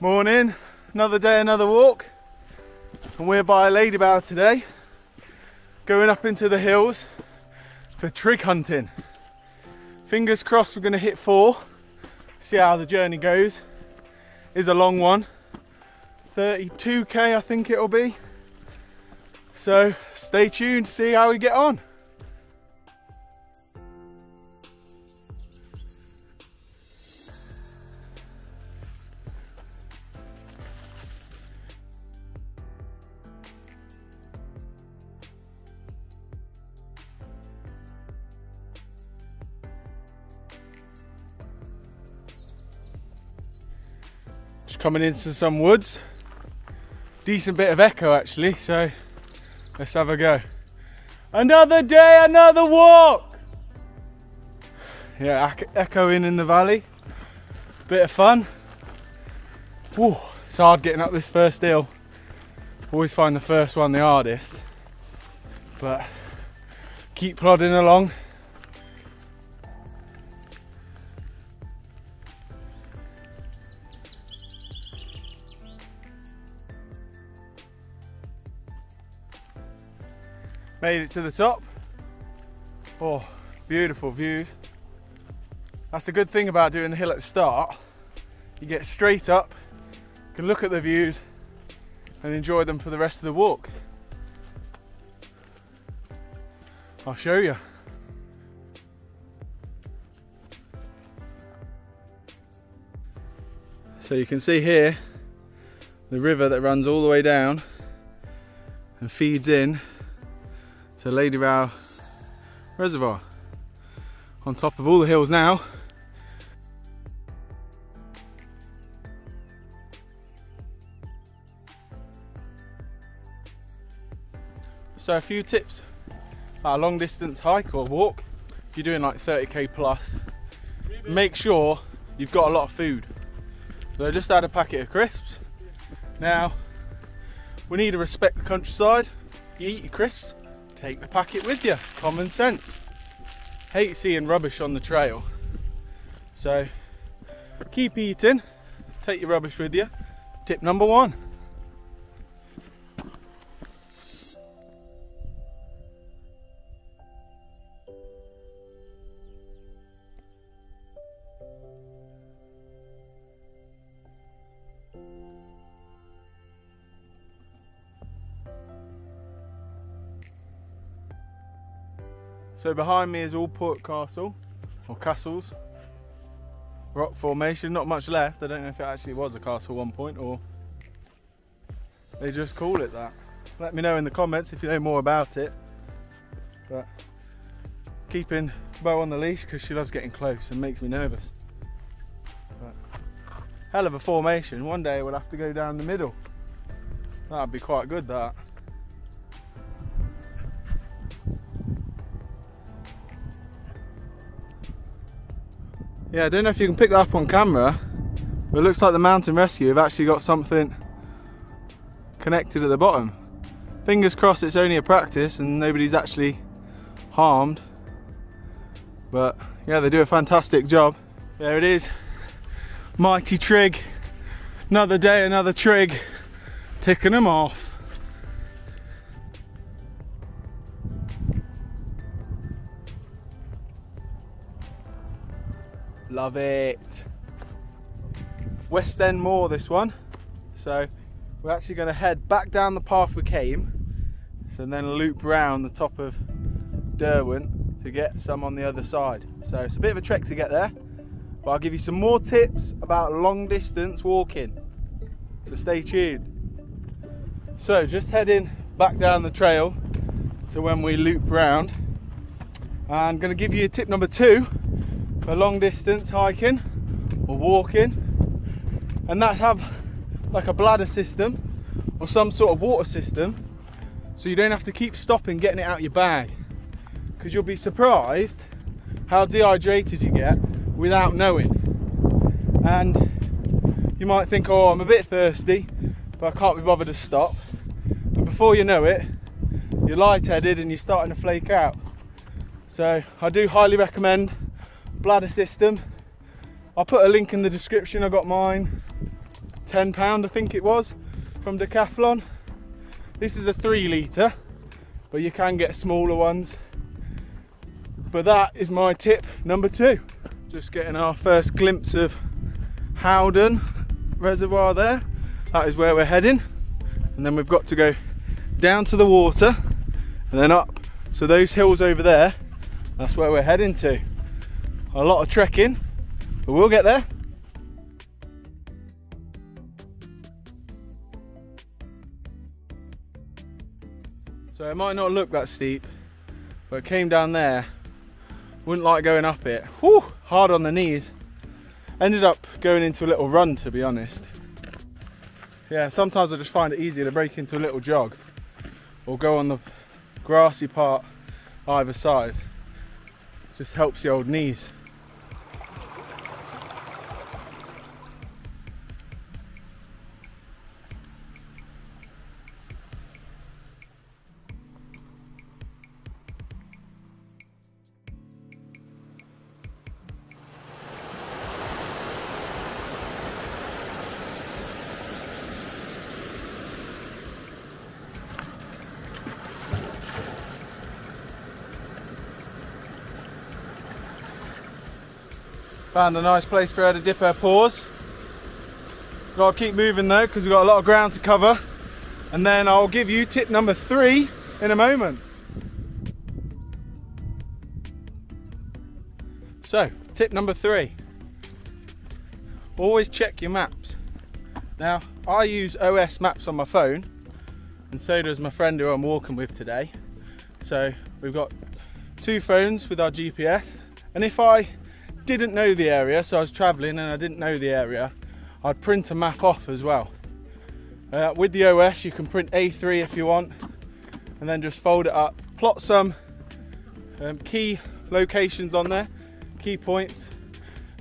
Morning, another day, another walk, and we're by Ladybower today, going up into the hills for trig hunting. Fingers crossed we're going to hit 4, see how the journey goes. It's a long one, 32k I think it'll be, so stay tuned to see how we get on. Coming into some woods, decent bit of echo actually, so let's have a go. Another day, another walk. Yeah, echoing in the valley, bit of fun. Whew, it's hard getting up this first hill. Always find the first one the hardest, but keep plodding along. Made it to the top. Oh, beautiful views. That's the good thing about doing the hill at the start. You get straight up, you can look at the views and enjoy them for the rest of the walk. I'll show you. So you can see here the river that runs all the way down and feeds in to Ladybower reservoir. On top of all the hills now. So a few tips about a long distance hike or walk. If you're doing like 30k plus, make sure you've got a lot of food. So I just had a packet of crisps. Now we need to respect the countryside. You eat your crisps, take the packet with you, common sense. Hate seeing rubbish on the trail. So keep eating, take your rubbish with you. Tip number 1. So behind me is Alport Castle, or castles, rock formation, not much left. I don't know if it actually was a castle at one point or they just call it that. Let me know in the comments if you know more about it. But keeping Bo on the leash because she loves getting close and makes me nervous. But hell of a formation. One day we'll have to go down the middle. That'd be quite good, that. Yeah, I don't know if you can pick that up on camera, but it looks like the mountain rescue have actually got something connected at the bottom. Fingers crossed it's only a practice and nobody's actually harmed. But yeah, they do a fantastic job. There it is, mighty Trig. Another day, another Trig, ticking them off. Love it. West End Moor, this one. So we're actually going to head back down the path we came, so then loop round the top of Derwent to get some on the other side. So it's a bit of a trek to get there, but I'll give you some more tips about long distance walking. So stay tuned. So just heading back down the trail to when we loop round. I'm going to give you tip number 2 for long distance hiking or walking, and that's have like a bladder system or some sort of water system, so you don't have to keep stopping getting it out your bag, because you'll be surprised how dehydrated you get without knowing. And you might think, oh, I'm a bit thirsty but I can't be bothered to stop, and before you know it you're lightheaded and you're starting to flake out. So I do highly recommend bladder system. I'll put a link in the description. I got mine £10 I think it was from Decathlon. This is a 3 litre, but you can get smaller ones. But that is my tip number 2. Just getting our first glimpse of Howden reservoir there. That is where we're heading, and then we've got to go down to the water and then up. So those hills over there, that's where we're heading to. A lot of trekking, but we'll get there. So it might not look that steep, but it came down there. Wouldn't like going up it. Whew, hard on the knees. Ended up going into a little run, to be honest. Yeah, sometimes I just find it easier to break into a little jog or go on the grassy part either side. Just helps the old knees. Found a nice place for her to dip her paws. Got to keep moving though, because we've got a lot of ground to cover. And then I'll give you tip number 3 in a moment. So, tip number 3. Always check your maps. Now, I use OS maps on my phone, and so does my friend who I'm walking with today. So, we've got 2 phones with our GPS, and if I didn't know the area, so I was traveling and I didn't know the area, I'd print a map off as well. With the OS you can print A3 if you want, and then just fold it up, plot some key locations on there, key points,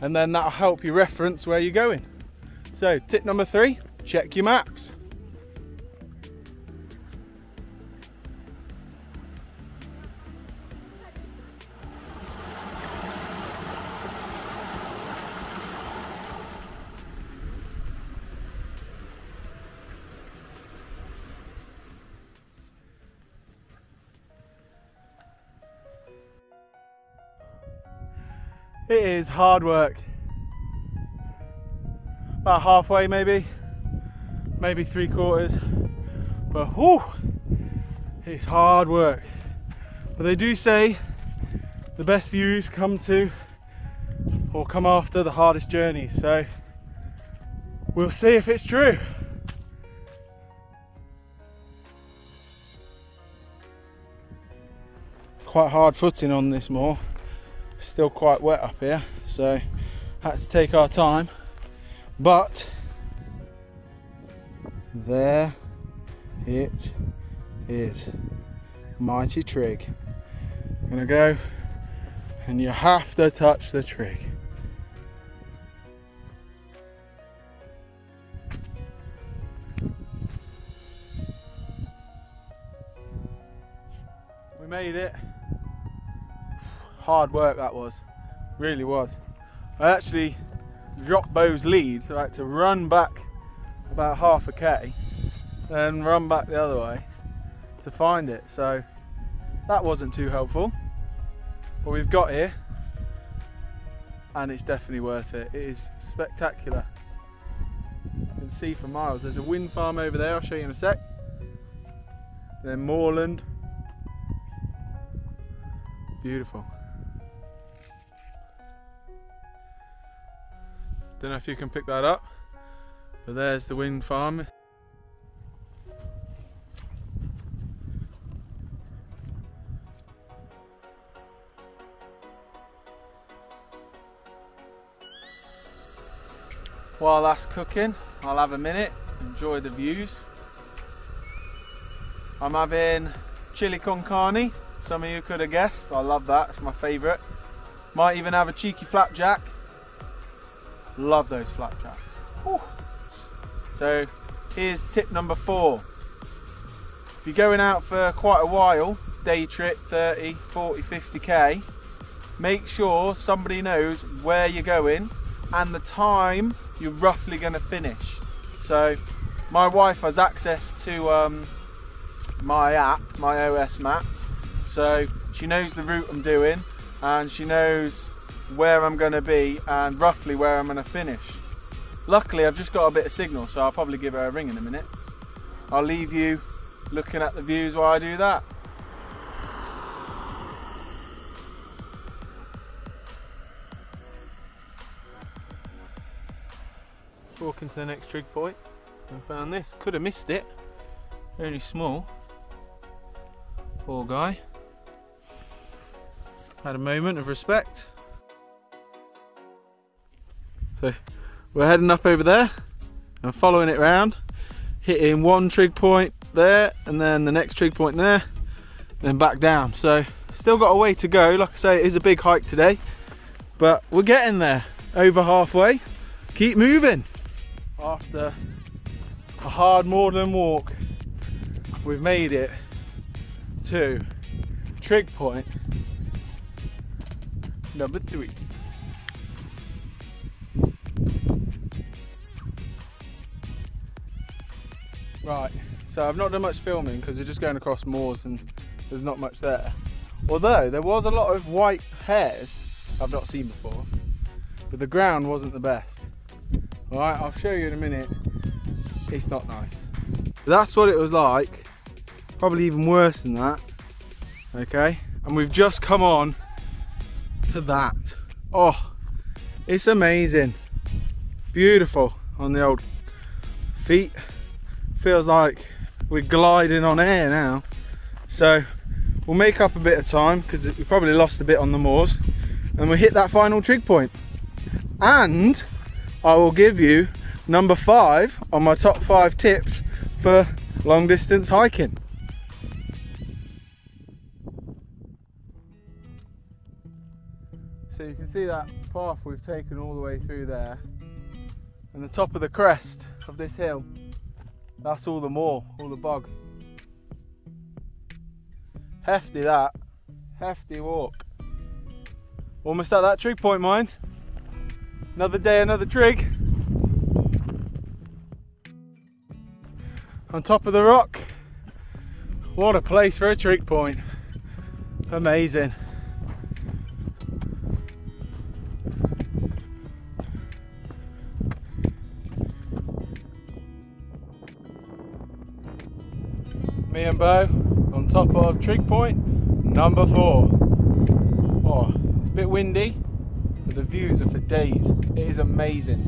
and then that'll help you reference where you're going. So tip number 3, check your maps. It is hard work. About halfway maybe 3/4. But whew, it's hard work. But they do say the best views come after the hardest journeys. So we'll see if it's true. Quite hard footing on this moor. Still quite wet up here, so had to take our time, but there it is, Mighty Trig. I'm gonna go, and you have to touch the trig. We made it. Hard work that was, really was. I actually dropped Bo's lead, so I had to run back about half a K, then run back the other way to find it. So that wasn't too helpful, but we've got here, and it's definitely worth it. It is spectacular. You can see for miles. There's a wind farm over there, I'll show you in a sec. Then moorland. Beautiful. Don't know if you can pick that up, but there's the wind farm. While that's cooking, I'll have a minute, enjoy the views. I'm having chili con carne. Some of you could have guessed. I love that, it's my favourite. Might even have a cheeky flapjack. Love those flapjacks. Whew. So here's tip number 4. If you're going out for quite a while, day trip, 30, 40, 50k, make sure somebody knows where you're going and the time you're roughly going to finish. So my wife has access to my app, my OS maps, so she knows the route I'm doing and she knows where I'm going to be and roughly where I'm going to finish. Luckily I've just got a bit of signal, so I'll probably give her a ring in a minute. I'll leave you looking at the views while I do that. Walking to the next trig point and found this. Could have missed it. Really small. Poor guy. Had a moment of respect. So we're heading up over there and following it round, hitting one trig point there and then the next trig point there, then back down. So still got a way to go. Like I say, it is a big hike today, but we're getting there. Over halfway. Keep moving. After a hard moorland walk, we've made it to trig point number 3. Right, so I've not done much filming because we're just going across moors and there's not much there. Although there was a lot of white hares I've not seen before, but the ground wasn't the best. Alright, I'll show you in a minute. It's not nice. That's what it was like. Probably even worse than that. Okay, and we've just come on to that. Oh, it's amazing. Beautiful on the old feet. Feels like we're gliding on air now. So we'll make up a bit of time because we probably lost a bit on the moors, and we'll hit that final trig point. And I will give you number 5 on my top 5 tips for long distance hiking. So you can see that path we've taken all the way through there, and the top of the crest of this hill, that's all the moor, all the bog. Hefty that, hefty walk. Almost at that trig point, mind. Another day, another trig. On top of the rock. What a place for a trig point. Amazing. Me and Bo on top of trig point number 4. Oh, it's a bit windy, but the views are for days. It is amazing.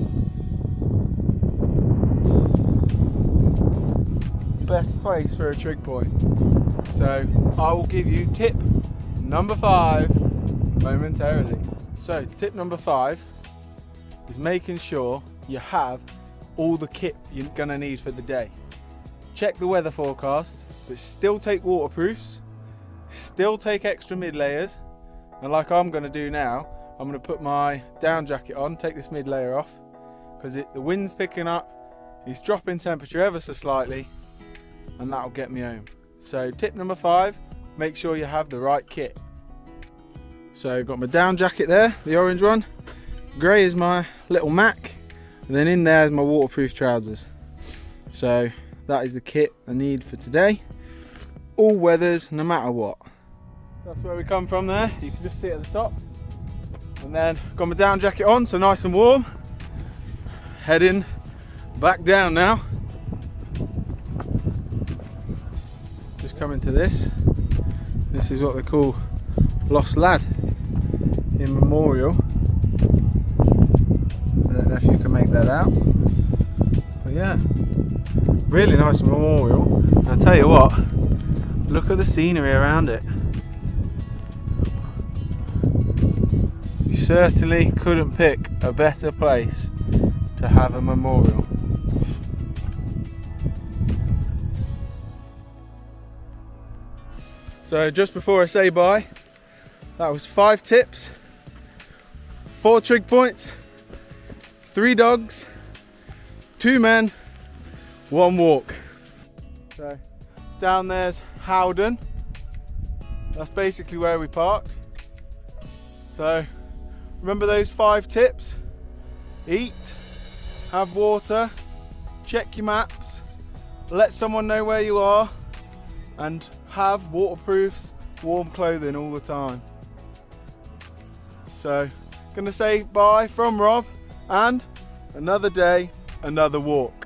Best place for a trig point. So I will give you tip number 5 momentarily. So tip number 5 is making sure you have all the kit you're gonna need for the day. Check the weather forecast, but still take waterproofs, still take extra mid layers, and like I'm going to do now, I'm going to put my down jacket on, take this mid layer off, because the wind's picking up, it's dropping temperature ever so slightly, and that'll get me home. So tip number 5, make sure you have the right kit. So I've got my down jacket there, the orange one, grey is my little Mac, and then in there is my waterproof trousers. So that is the kit I need for today. All weathers, no matter what. That's where we come from there. You can just see it at the top. And then got my down jacket on, so nice and warm. Heading back down now. Just coming to this. This is what they call Lost Lad in Memorial. I don't know if you can make that out. But yeah. Really nice memorial. And I'll tell you what, look at the scenery around it. You certainly couldn't pick a better place to have a memorial. So just before I say bye, that was 5 tips, 4 trig points, 3 dogs, 2 men, 1 walk. So down there's Howden. That's basically where we parked. So remember those 5 tips: eat, have water, check your maps, let someone know where you are, and have waterproof, warm clothing all the time. So, gonna say bye from Rob, and another day, another walk.